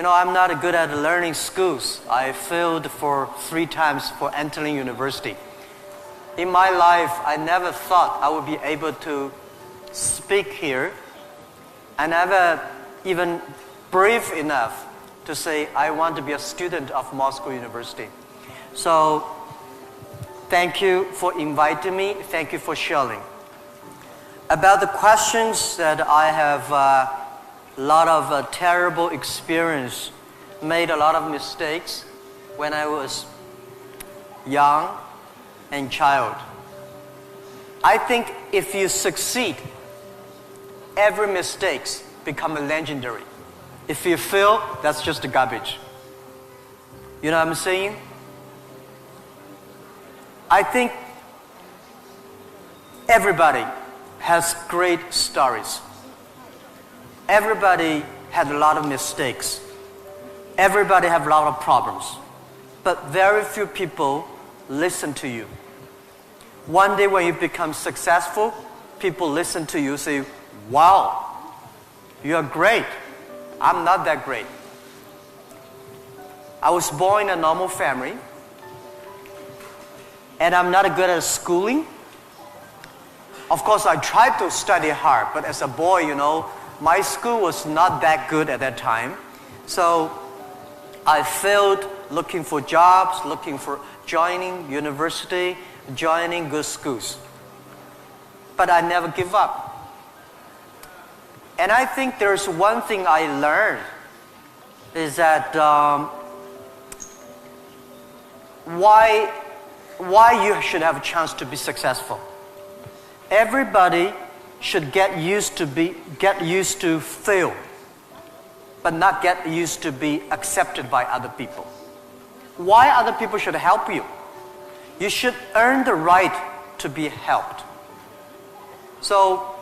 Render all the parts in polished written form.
I'm not good at learning schools. I failed for 3 times for entering university. In my life, I never thought I would be able to speak here. I never even brave enough to say I want to be a student of Moscow University. So thank you for inviting me. Thank you for sharing. About the questions that I have a lot of terrible experience, made a lot of mistakes when I was young and child. I think if you succeed, every mistake becomes legendary. If you fail, that's just garbage. You know what I'm saying? I think everybody has great stories. Everybody had a lot of mistakes. Everybody have a lot of problems. But very few people listen to you. One day when you become successful, people listen to you, say, wow, you are great. I'm not that great. I was born in a normal family, and I'm not good at schooling. Of course, I tried to study hard, but as a boy, my school was not that good at that time. So I failed looking for jobs, looking for joining university, joining good schools. But I never give up. And I think there's one thing I learned is that why you should have a chance to be successful. Everybody should get used to fail, but not get used to be accepted by other people. Why other people should help you? You should earn the right to be helped. So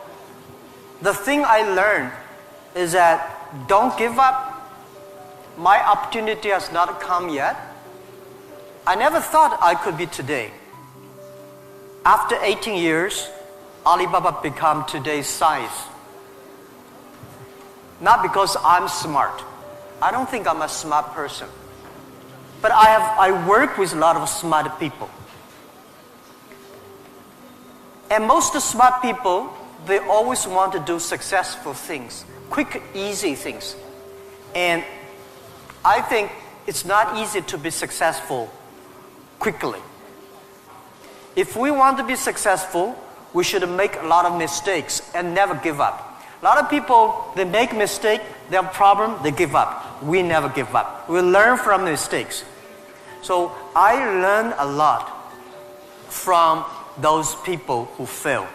the thing I learned is that don't give up. My opportunity has not come yet. I never thought I could be today. After 18 years, Alibaba become today's size. Not because I'm smart. I don't think I'm a smart person. But I work with a lot of smart people. And most smart people, they always want to do successful things, quick, easy things. And I think it's not easy to be successful quickly. If we want to be successful, we should make a lot of mistakes and never give up. A lot of people, they make mistakes, they have a problem, they give up. We never give up. We learn from mistakes. So I learned a lot from those people who fail.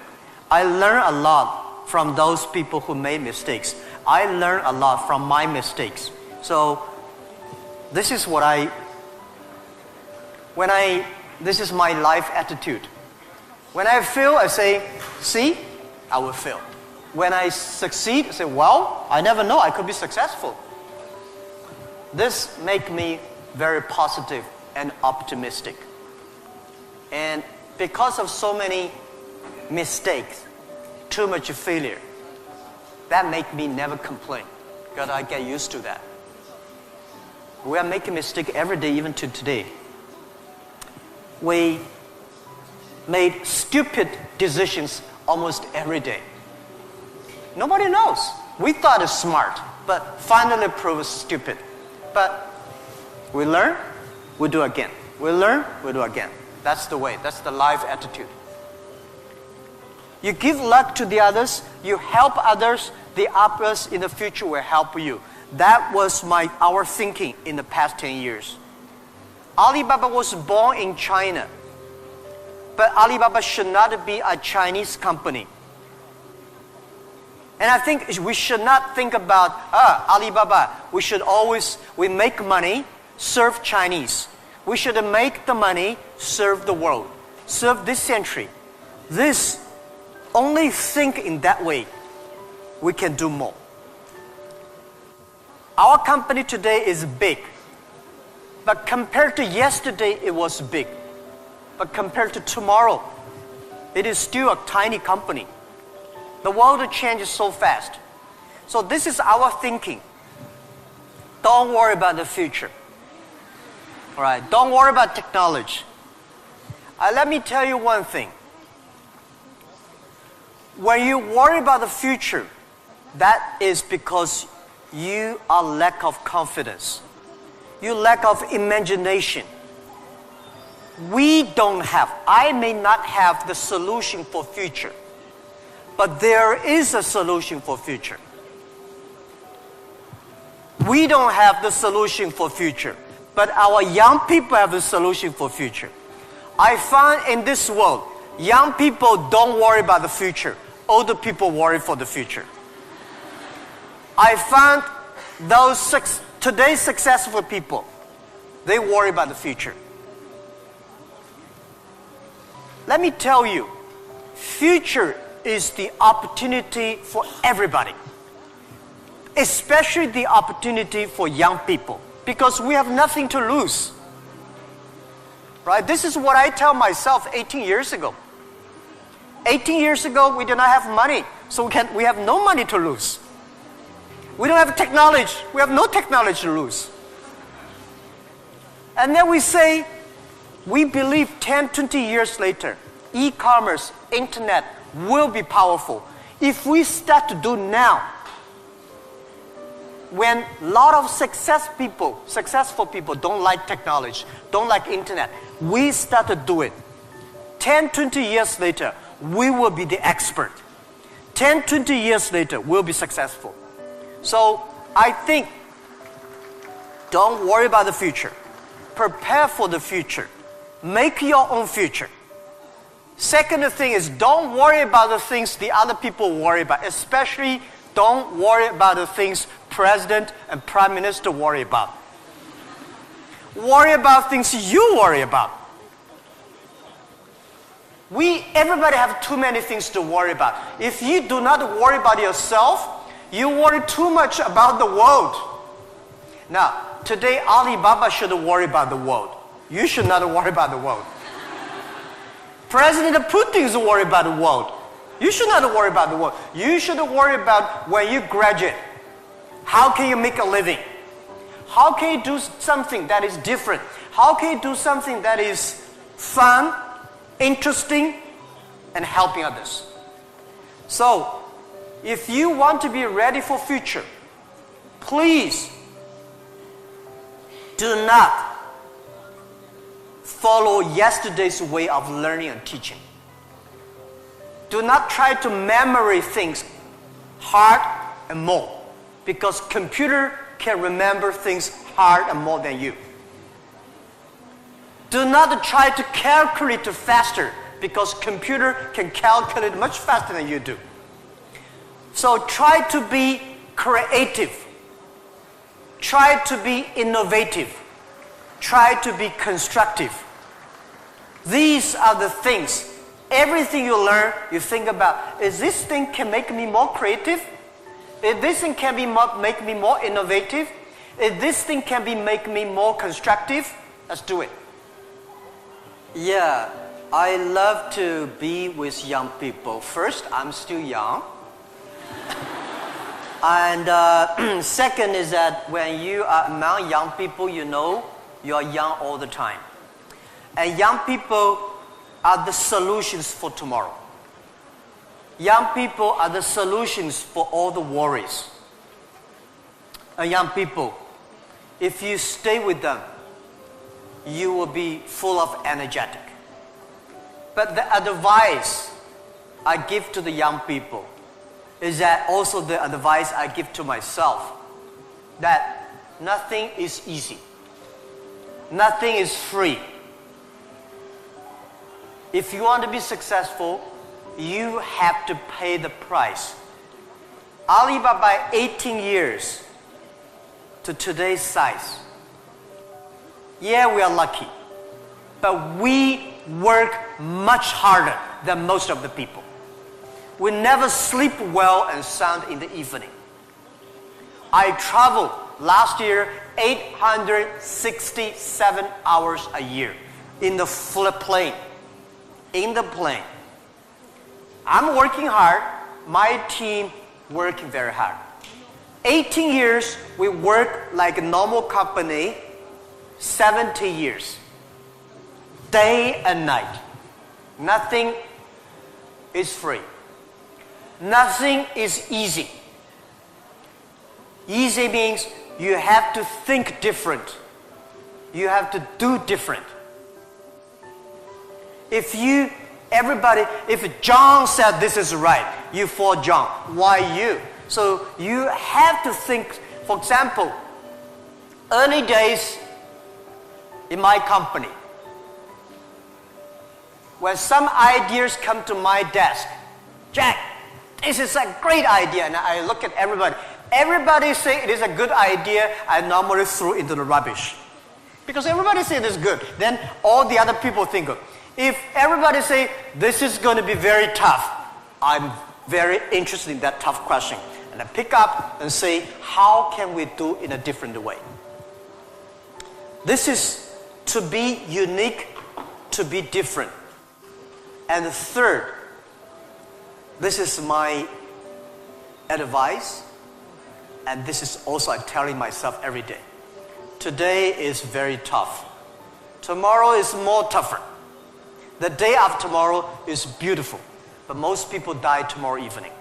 I learned a lot from those people who made mistakes. I learned a lot from my mistakes. So this is this is my life attitude. When I fail, I say, see, I will fail. When I succeed, I say, well, I never know, I could be successful. This makes me very positive and optimistic. And because of so many mistakes, too much failure, that makes me never complain, because I get used to that. We are making mistakes every day, even to today. We made stupid decisions almost every day. Nobody knows. We thought it's smart, but finally proved stupid. But we learn, we do again. We learn, we do again. That's the way. That's the life attitude. You give luck to the others, you help others, the others in the future will help you. That was our thinking in the past 10 years. Alibaba was born in China, but Alibaba should not be a Chinese company. And I think we should not think about, Alibaba, we make money, serve Chinese. We should make the money, serve the world, serve this century. Only think in that way, we can do more. Our company today is big, but compared to yesterday, it was big. But compared to tomorrow, it is still a tiny company. The world changes so fast. So this is our thinking. Don't worry about the future. All right, don't worry about technology. Let me tell you one thing. When you worry about the future, that is because you are lack of confidence. You lack of imagination. I may not have the solution for future, but there is a solution for future. We don't have the solution for future, but our young people have the solution for future. I found in this world, young people don't worry about the future. Older people worry for the future. I found today's successful people, they worry about the future. Let me tell you, future is the opportunity for everybody, especially the opportunity for young people, because we have nothing to lose. Right? This is what I tell myself 18 years ago. 18 years ago, we did not have money, so we have no money to lose. We don't have technology. We have no technology to lose. And then we say, we believe 10, 20 years later, e-commerce, internet will be powerful. If we start to do now, when a lot of successful people don't like technology, don't like internet, we start to do it. 10, 20 years later, we will be the expert. 10, 20 years later, we'll be successful. So I think, don't worry about the future. Prepare for the future. Make your own future. Second thing is, don't worry about the things the other people worry about. Especially, don't worry about the things President and Prime Minister worry about. Worry about things you worry about. Everybody have too many things to worry about. If you do not worry about yourself, you worry too much about the world. Now, today Alibaba should worry about the world. You should not worry about the world. President Putin is worried about the world. You should not worry about the world. You should worry about when you graduate. How can you make a living? How can you do something that is different? How can you do something that is fun, interesting, and helping others? So, if you want to be ready for future, please do not follow yesterday's way of learning and teaching. Do not try to memorize things hard and more, because computer can remember things hard and more than you. Do not try to calculate faster, because computer can calculate much faster than you do. So try to be creative. Try to be innovative. Try to be constructive. These are the things. Everything you learn, you think about, is this thing can make me more creative? If this thing can make me more innovative? If this thing can make me more constructive? Let's do it. Yeah, I love to be with young people. First, I'm still young. And second is that when you are among young people, you know you are young all the time. And young people are the solutions for tomorrow. Young people are the solutions for all the worries. And young people, if you stay with them, you will be full of energetic. But the advice I give to the young people is that also the advice I give to myself, that nothing is easy. Nothing is free. If you want to be successful, you have to pay the price. Alibaba, 18 years to today's size. Yeah, we are lucky, but we work much harder than most of the people. We never sleep well and sound in the evening. I traveled last year 867 hours a year in the plane. In the plane. I'm working hard. My team working very hard. 18 years, we work like a normal company, 70 years. Day and night. Nothing is free. Nothing is easy. Easy means you have to think different. You have to do different. If John said this is right, you follow John. Why you? So you have to think. For example, early days in my company, when some ideas come to my desk, Jack, this is a great idea, and I look at everybody. Everybody say it is a good idea, I normally throw into the rubbish. Because everybody say it is good, then all the other people think of. If everybody say this is going to be very tough, I'm very interested in that tough question. And I pick up and say, how can we do in a different way? This is to be unique, to be different. And third, this is my advice, and this is also I'm telling myself every day. Today is very tough. Tomorrow is more tougher. The day after tomorrow is beautiful, but most people die tomorrow evening.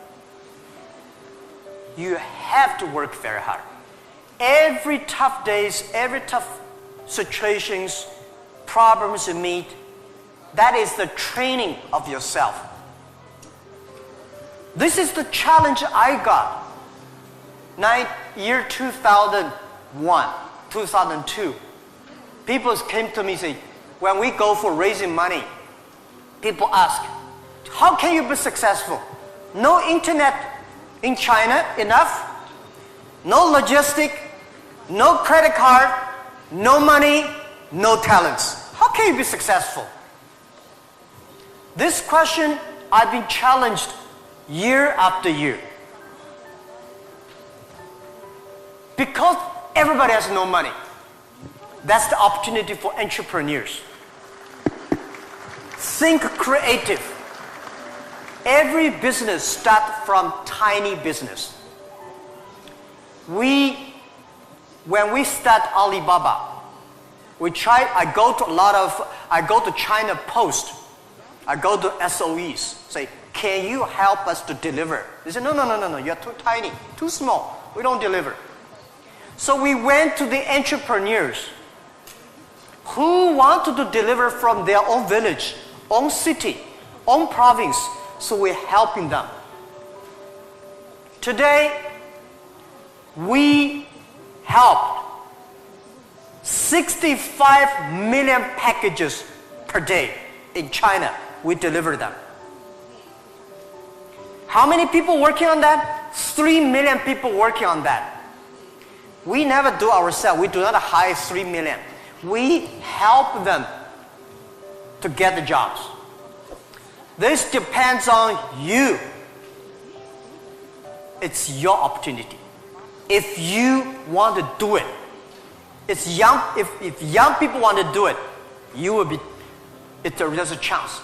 You have to work very hard. Every tough days, every tough situations, problems you meet, that is the training of yourself. This is the challenge I got. Year 2001, 2002. People came to me and say, when we go for raising money, people ask, how can you be successful? No internet in China enough, no logistic, no credit card, no money, no talents. How can you be successful? This question I've been challenged year after year. Because everybody has no money. That's the opportunity for entrepreneurs. Think creative. Every business starts from tiny business. When we start Alibaba, I go to China Post, I go to SOEs, say, can you help us to deliver? They say, no, you're too tiny, too small, we don't deliver. So we went to the entrepreneurs who wanted to deliver from their own village, own city, own province, so we're helping them. Today, we helped 65 million packages per day in China. We deliver them. How many people working on that? 3 million people working on that. We never do ourselves. We do not hire 3 million. We help them to get the jobs. This depends on you. It's your opportunity. If you want to do it, if young people want to do it, there's a chance.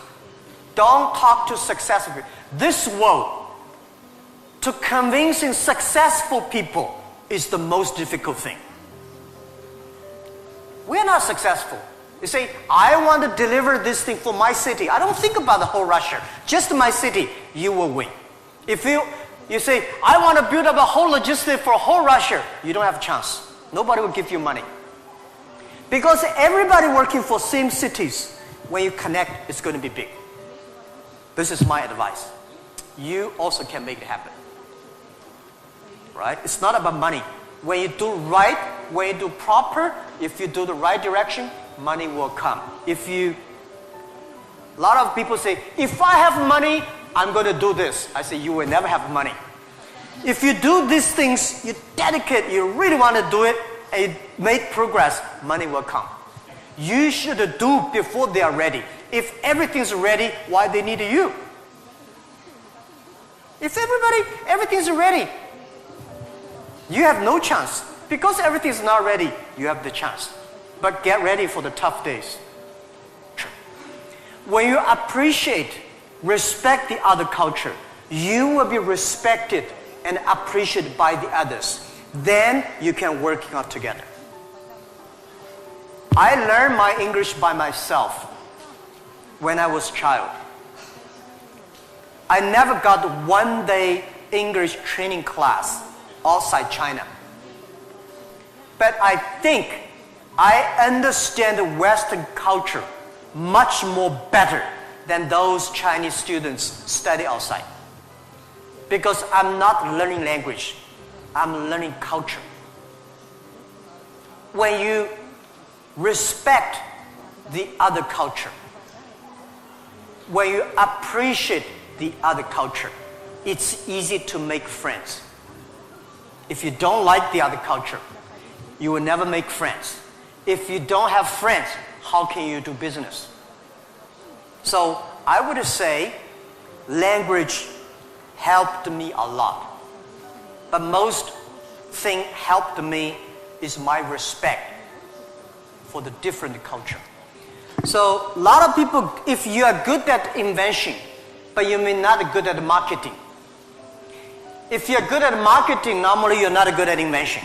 Don't talk to successful people. This world, to convincing successful people is the most difficult thing. We're not successful. You say, I want to deliver this thing for my city. I don't think about the whole Russia. Just my city, you will win. If you say, I want to build up a whole logistics for whole Russia, you don't have a chance. Nobody will give you money. Because everybody working for same cities, when you connect, it's going to be big. This is my advice. You also can make it happen. Right? It's not about money. When you do right, when you do proper, if you do the right direction, money will come. A lot of people say, if I have money, I'm going to do this. I say, you will never have money. If you do these things, you dedicate, you really want to do it, and you make progress, money will come. You should do before they are ready. If everything's ready, why they need you? If everything's ready, you have no chance. Because everything's not ready, you have the chance. But get ready for the tough days. When you appreciate, respect the other culture, you will be respected and appreciated by the others, then you can work out together. I learned my English by myself when I was a child. I never got one day English training class outside China. But I think I understand the Western culture much more better than those Chinese students study outside. Because I'm not learning language, I'm learning culture. When you respect the other culture, when you appreciate the other culture, it's easy to make friends. If you don't like the other culture, you will never make friends. If you don't have friends, how can you do business? So I would say language helped me a lot. But most thing helped me is my respect for the different culture. So a lot of people, if you are good at invention, but you may not be good at marketing. If you're good at marketing, normally you're not good at invention.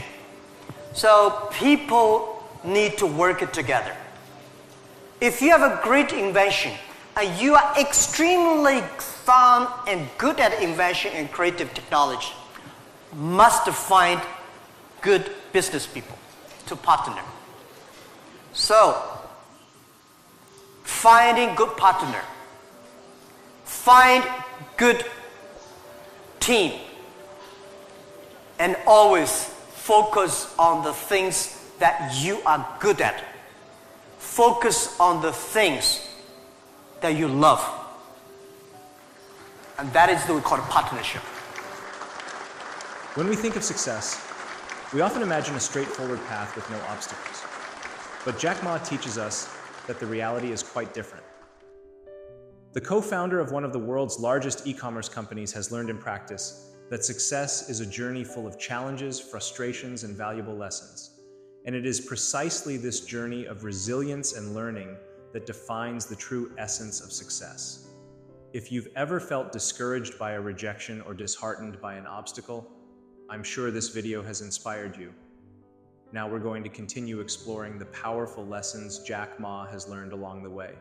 So people need to work together. If you have a great invention and you are extremely fun and good at invention and creative technology, must find good business people to partner. So, finding good partner, find good team, and always focus on the things that you are good at. Focus on the things that you love. And that is what we call a partnership. When we think of success, we often imagine a straightforward path with no obstacles. But Jack Ma teaches us that the reality is quite different. The co-founder of one of the world's largest e-commerce companies has learned in practice that success is a journey full of challenges, frustrations, and valuable lessons. And it is precisely this journey of resilience and learning that defines the true essence of success. If you've ever felt discouraged by a rejection or disheartened by an obstacle, I'm sure this video has inspired you. Now we're going to continue exploring the powerful lessons Jack Ma has learned along the way,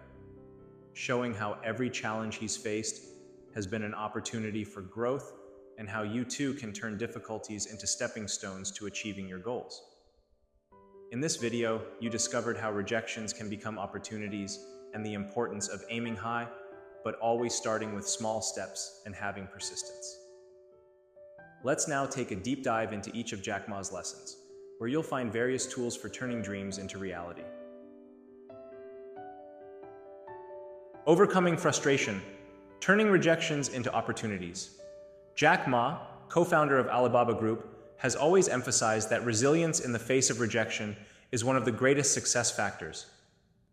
showing how every challenge he's faced has been an opportunity for growth and how you too can turn difficulties into stepping stones to achieving your goals. In this video, you discovered how rejections can become opportunities and the importance of aiming high, but always starting with small steps and having persistence. Let's now take a deep dive into each of Jack Ma's lessons, where you'll find various tools for turning dreams into reality. Overcoming frustration, turning rejections into opportunities. Jack Ma, co-founder of Alibaba Group, has always emphasized that resilience in the face of rejection is one of the greatest success factors.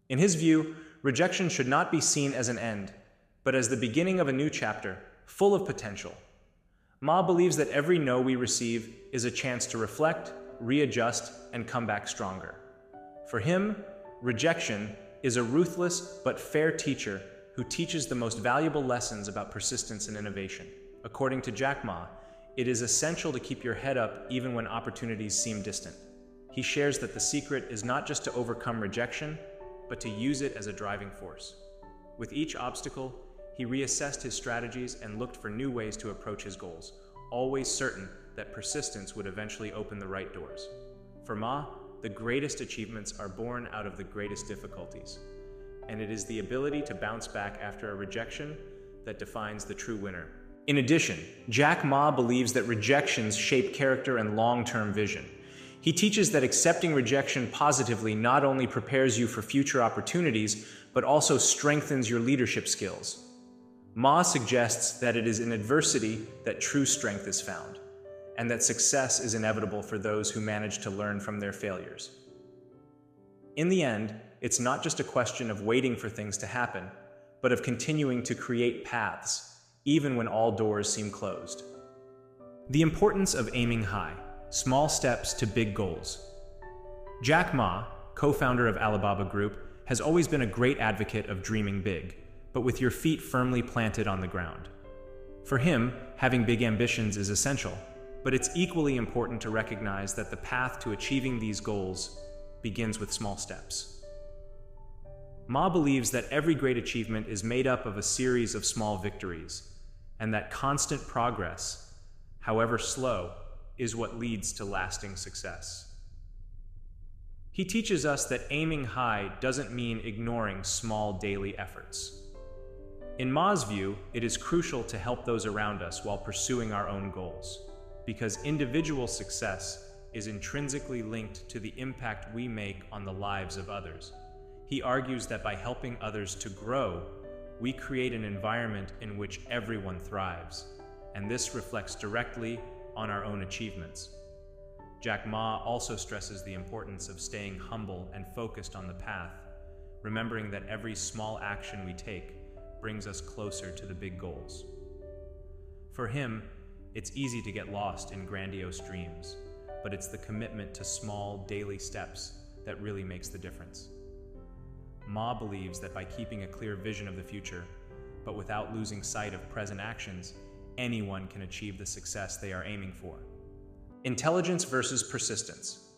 In his view, rejection should not be seen as an end, but as the beginning of a new chapter, full of potential. Ma believes that every no we receive is a chance to reflect, readjust, and come back stronger. For him, rejection is a ruthless but fair teacher who teaches the most valuable lessons about persistence and innovation. According to Jack Ma, it is essential to keep your head up even when opportunities seem distant. He shares that the secret is not just to overcome rejection, but to use it as a driving force. With each obstacle, he reassessed his strategies and looked for new ways to approach his goals, always certain that persistence would eventually open the right doors. For Ma, the greatest achievements are born out of the greatest difficulties, and it is the ability to bounce back after a rejection that defines the true winner. In addition, Jack Ma believes that rejections shape character and long-term vision. He teaches that accepting rejection positively not only prepares you for future opportunities, but also strengthens your leadership skills. Ma suggests that it is in adversity that true strength is found, and that success is inevitable for those who manage to learn from their failures. In the end, it's not just a question of waiting for things to happen, but of continuing to create paths, even when all doors seem closed. The importance of aiming high, small steps to big goals. Jack Ma, co-founder of Alibaba Group, has always been a great advocate of dreaming big, but with your feet firmly planted on the ground. For him, having big ambitions is essential, but it's equally important to recognize that the path to achieving these goals begins with small steps. Ma believes that every great achievement is made up of a series of small victories, and that constant progress, however slow, is what leads to lasting success. He teaches us that aiming high doesn't mean ignoring small daily efforts. In Ma's view, it is crucial to help those around us while pursuing our own goals, because individual success is intrinsically linked to the impact we make on the lives of others. He argues that by helping others to grow, we create an environment in which everyone thrives, and this reflects directly on our own achievements. Jack Ma also stresses the importance of staying humble and focused on the path, remembering that every small action we take brings us closer to the big goals. For him, it's easy to get lost in grandiose dreams, but it's the commitment to small daily steps that really makes the difference. Ma believes that by keeping a clear vision of the future, but without losing sight of present actions, anyone can achieve the success they are aiming for. Intelligence versus persistence.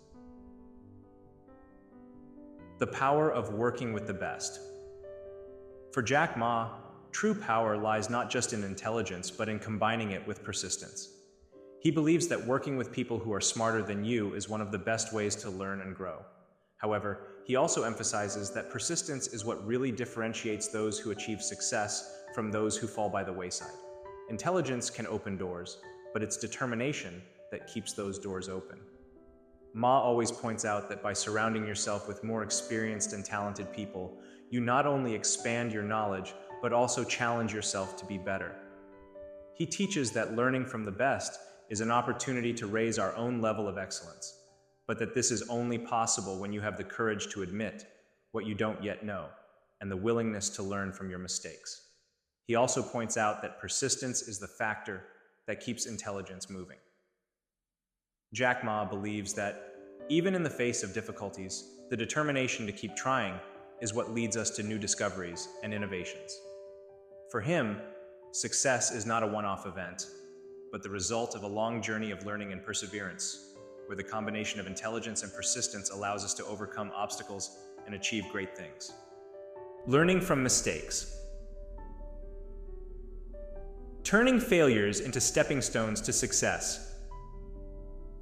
The power of working with the best. For Jack Ma, true power lies not just in intelligence, but in combining it with persistence. He believes that working with people who are smarter than you is one of the best ways to learn and grow. However, he also emphasizes that persistence is what really differentiates those who achieve success from those who fall by the wayside. Intelligence can open doors, but it's determination that keeps those doors open. Ma always points out that by surrounding yourself with more experienced and talented people, you not only expand your knowledge, but also challenge yourself to be better. He teaches that learning from the best is an opportunity to raise our own level of excellence, but that this is only possible when you have the courage to admit what you don't yet know and the willingness to learn from your mistakes. He also points out that persistence is the factor that keeps intelligence moving. Jack Ma believes that, even in the face of difficulties, the determination to keep trying is what leads us to new discoveries and innovations. For him, success is not a one-off event, but the result of a long journey of learning and perseverance, where the combination of intelligence and persistence allows us to overcome obstacles and achieve great things. Learning from mistakes. Turning failures into stepping stones to success.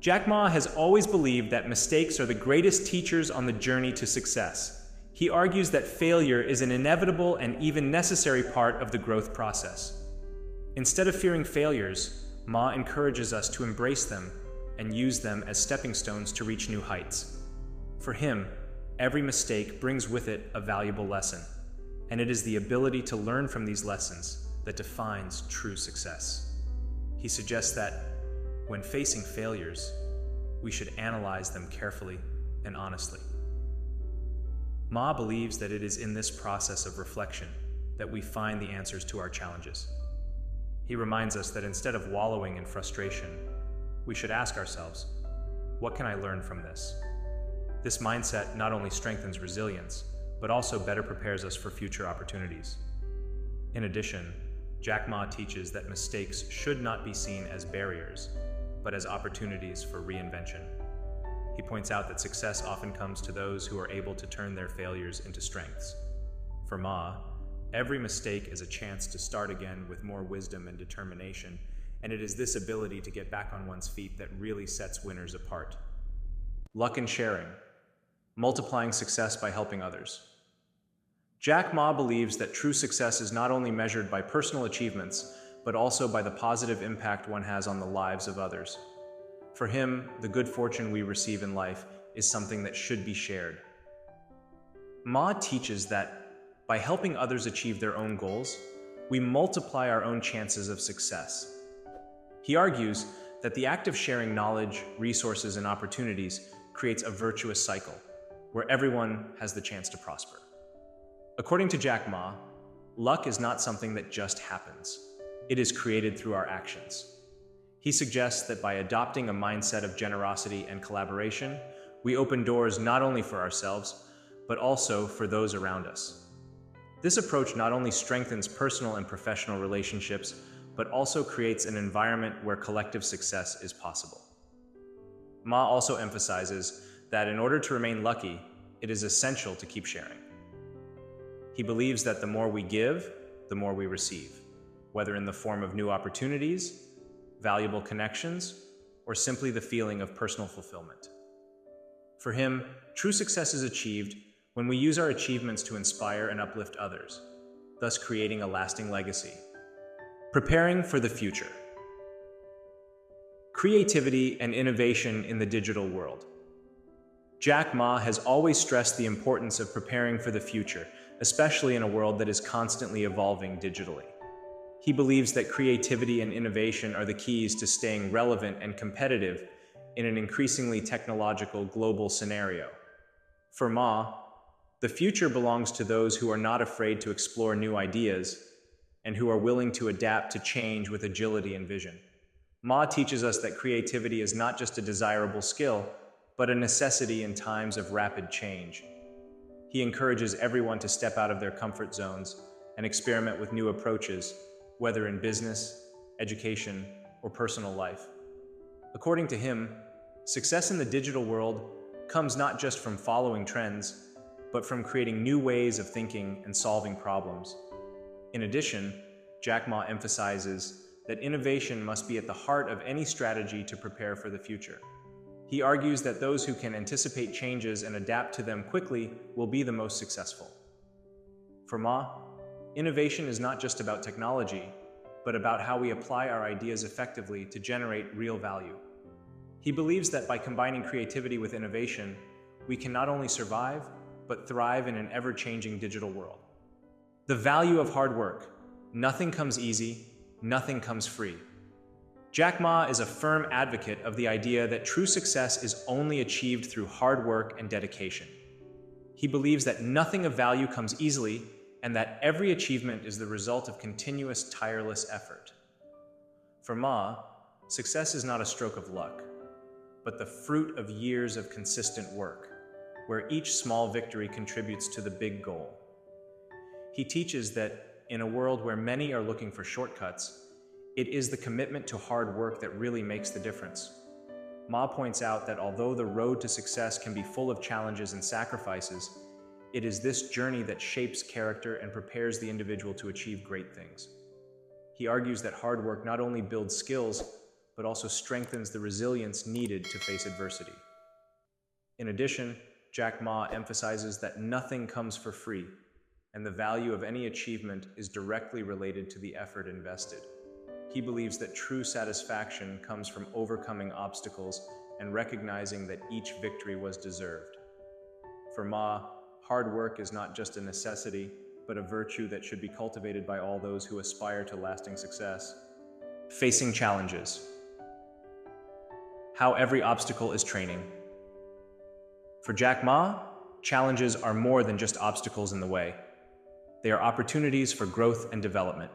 Jack Ma has always believed that mistakes are the greatest teachers on the journey to success. He argues that failure is an inevitable and even necessary part of the growth process. Instead of fearing failures, Ma encourages us to embrace them and use them as stepping stones to reach new heights. For him, every mistake brings with it a valuable lesson, and it is the ability to learn from these lessons that defines true success. He suggests that when facing failures, we should analyze them carefully and honestly. Ma believes that it is in this process of reflection that we find the answers to our challenges. He reminds us that instead of wallowing in frustration, we should ask ourselves, what can I learn from this? This mindset not only strengthens resilience, but also better prepares us for future opportunities. In addition, Jack Ma teaches that mistakes should not be seen as barriers, but as opportunities for reinvention. He points out that success often comes to those who are able to turn their failures into strengths. For Ma, every mistake is a chance to start again with more wisdom and determination, and it is this ability to get back on one's feet that really sets winners apart. Luck and sharing. Multiplying success by helping others. Jack Ma believes that true success is not only measured by personal achievements, but also by the positive impact one has on the lives of others. For him, the good fortune we receive in life is something that should be shared. Ma teaches that by helping others achieve their own goals, we multiply our own chances of success. He argues that the act of sharing knowledge, resources, and opportunities creates a virtuous cycle, where everyone has the chance to prosper. According to Jack Ma, luck is not something that just happens. It is created through our actions. He suggests that by adopting a mindset of generosity and collaboration, we open doors not only for ourselves, but also for those around us. This approach not only strengthens personal and professional relationships, but also creates an environment where collective success is possible. Ma also emphasizes that in order to remain lucky, it is essential to keep sharing. He believes that the more we give, the more we receive, whether in the form of new opportunities, valuable connections, or simply the feeling of personal fulfillment. For him, true success is achieved when we use our achievements to inspire and uplift others, thus creating a lasting legacy. Preparing for the future. Creativity and innovation in the digital world. Jack Ma has always stressed the importance of preparing for the future, especially in a world that is constantly evolving digitally. He believes that creativity and innovation are the keys to staying relevant and competitive in an increasingly technological global scenario. For Ma, the future belongs to those who are not afraid to explore new ideas and who are willing to adapt to change with agility and vision. Ma teaches us that creativity is not just a desirable skill, but a necessity in times of rapid change. He encourages everyone to step out of their comfort zones and experiment with new approaches, whether in business, education, or personal life. According to him, success in the digital world comes not just from following trends, but from creating new ways of thinking and solving problems. In addition, Jack Ma emphasizes that innovation must be at the heart of any strategy to prepare for the future. He argues that those who can anticipate changes and adapt to them quickly will be the most successful. For Ma, innovation is not just about technology, but about how we apply our ideas effectively to generate real value. He believes that by combining creativity with innovation, we can not only survive, but thrive in an ever-changing digital world. The value of hard work. Nothing comes easy, nothing comes free. Jack Ma is a firm advocate of the idea that true success is only achieved through hard work and dedication. He believes that nothing of value comes easily and that every achievement is the result of continuous, tireless effort. For Ma, success is not a stroke of luck, but the fruit of years of consistent work, where each small victory contributes to the big goal. He teaches that in a world where many are looking for shortcuts, it is the commitment to hard work that really makes the difference. Ma points out that although the road to success can be full of challenges and sacrifices, it is this journey that shapes character and prepares the individual to achieve great things. He argues that hard work not only builds skills, but also strengthens the resilience needed to face adversity. In addition, Jack Ma emphasizes that nothing comes for free, and the value of any achievement is directly related to the effort invested. He believes that true satisfaction comes from overcoming obstacles and recognizing that each victory was deserved. For Ma, hard work is not just a necessity, but a virtue that should be cultivated by all those who aspire to lasting success. Facing challenges. How every obstacle is training. For Jack Ma, challenges are more than just obstacles in the way. They are opportunities for growth and development.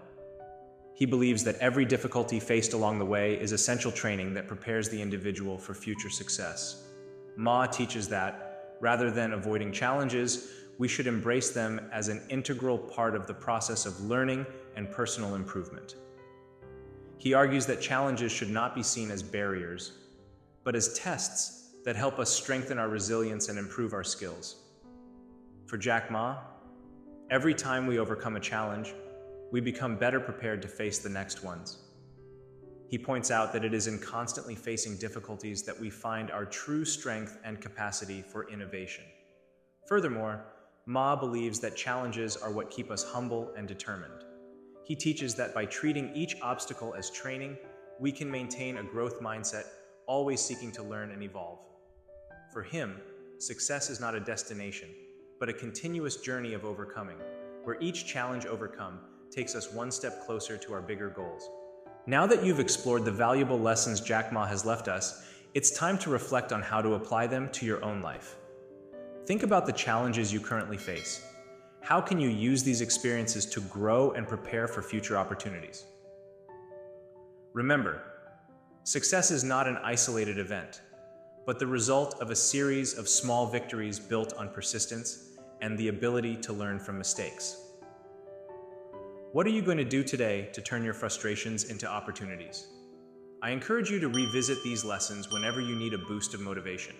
He believes that every difficulty faced along the way is essential training that prepares the individual for future success. Ma teaches that, rather than avoiding challenges, we should embrace them as an integral part of the process of learning and personal improvement. He argues that challenges should not be seen as barriers, but as tests that help us strengthen our resilience and improve our skills. For Jack Ma, every time we overcome a challenge, we become better prepared to face the next ones. He points out that it is in constantly facing difficulties that we find our true strength and capacity for innovation. Furthermore, Ma believes that challenges are what keep us humble and determined. He teaches that by treating each obstacle as training, we can maintain a growth mindset, always seeking to learn and evolve. For him, success is not a destination, but a continuous journey of overcoming, where each challenge overcome takes us one step closer to our bigger goals. Now that you've explored the valuable lessons Jack Ma has left us, it's time to reflect on how to apply them to your own life. Think about the challenges you currently face. How can you use these experiences to grow and prepare for future opportunities? Remember, success is not an isolated event, but the result of a series of small victories built on persistence and the ability to learn from mistakes. What are you going to do today to turn your frustrations into opportunities? I encourage you to revisit these lessons whenever you need a boost of motivation.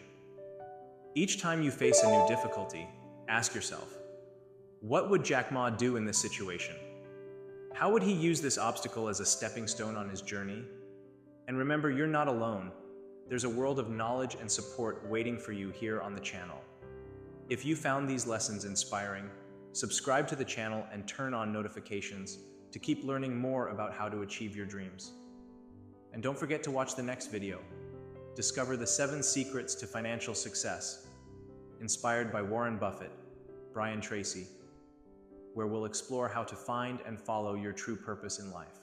Each time you face a new difficulty, ask yourself, what would Jack Ma do in this situation? How would he use this obstacle as a stepping stone on his journey? And remember, you're not alone. There's a world of knowledge and support waiting for you here on the channel. If you found these lessons inspiring, subscribe to the channel and turn on notifications to keep learning more about how to achieve your dreams. And don't forget to watch the next video. Discover the 7 secrets to financial success, inspired by Warren Buffett, Brian Tracy, where we'll explore how to find and follow your true purpose in life.